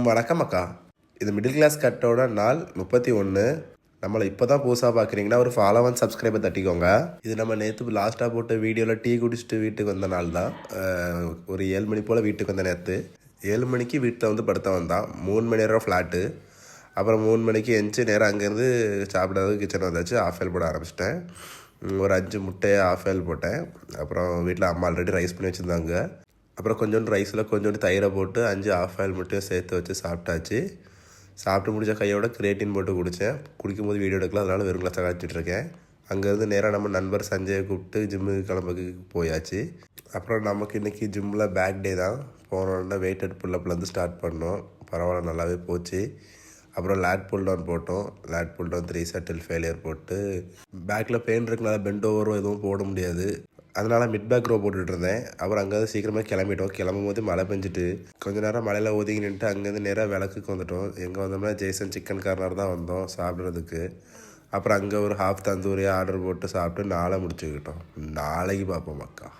வணக்கம் அக்கா. இது மிடில் கிளாஸ் கட்டோட நாள் 31. நம்மளை இப்போ தான் புதுசாக பார்க்குறீங்கன்னா ஒரு ஃபாலோ அண்ட் சப்ஸ்கிரைபர் தட்டிக்கோங்க. இது நம்ம நேற்று லாஸ்ட்டாக போட்ட வீடியோவில் டீ குடிச்சிட்டு வீட்டுக்கு வந்த நாள் தான். ஒரு 7 மணி போல் வீட்டுக்கு வந்த நேற்று 7 மணிக்கு வீட்டில் வந்து படுத்த வந்தான். 3 மணி நேரம் ஃப்ளாட்டு. அப்புறம் 3 மணிக்கு எஞ்சி நேரம் அங்கேருந்து சாப்பிடாது கிச்சன் வந்தாச்சு. ஆஃப் ஆயில் போட ஆரம்பிச்சிட்டேன். ஒரு 5 முட்டையை ஆஃப் ஆயில் போட்டேன். அப்புறம் வீட்டில் அம்மா ஆல்ரெடி ரைஸ் பண்ணி வச்சுருந்தாங்க. அப்புறம் கொஞ்சோண்டு ரைஸில் கொஞ்சோண்டு தயிரை போட்டு 5 ஆஃப் ஆயில் முட்டையும் சேர்த்து வச்சு சாப்பிட்டாச்சு. சாப்பிட்டு முடிச்ச கையோட கிரேட்டின் போட்டு குடித்தேன். குடிக்கும்போது வீடியோ எடுக்கலாம், அதனால் வெறும் கிளாஸாக காய்ச்சிட்ருக்கேன். அங்கேருந்து நேராக நம்ம நண்பர் சஞ்சயை கூப்பிட்டு ஜிம்முக்கு கிளம்புக்கு போயாச்சு. அப்புறம் நமக்கு இன்றைக்கி ஜிம்மில் பேக் டே தான். போனோன்னா வெயிட்டட் புல்லப்லேருந்து ஸ்டார்ட் பண்ணோம். பரவாயில்ல, நல்லாவே போச்சு. அப்புறம் லேட் புல் டவுன் போட்டோம். லேட் புல் டவுன் 3 செட்டில் ஃபெயிலியர் போட்டு பேக்கில் பெயின் இருக்குனால பெண்ட் ஓவரும் எதுவும் போட முடியாது, அதனால் மிட் பேக் ரோ போட்டுட்டு இருந்தேன். அப்புறம் அங்கேருந்து சீக்கிரமாக கிளம்பிட்டோம். கிளம்பும் போது மழை பெஞ்சிட்டு கொஞ்சம் நேரம் மழையில் ஒதுங்கி நின்றுட்டு அங்கேருந்து நேராக விளக்குக்கு வந்துட்டோம். எங்கே வந்தோம்னா ஜெய்சன் சிக்கன் கார்னர் தான் வந்தோம் சாப்பிட்றதுக்கு. அப்புறம் அங்கே ஒரு ஹாஃப் தந்தூரி ஆர்டர் போட்டு சாப்பிட்டு நாளை முடிச்சுக்கிட்டோம். நாளைக்கு பார்ப்போம் அக்கா.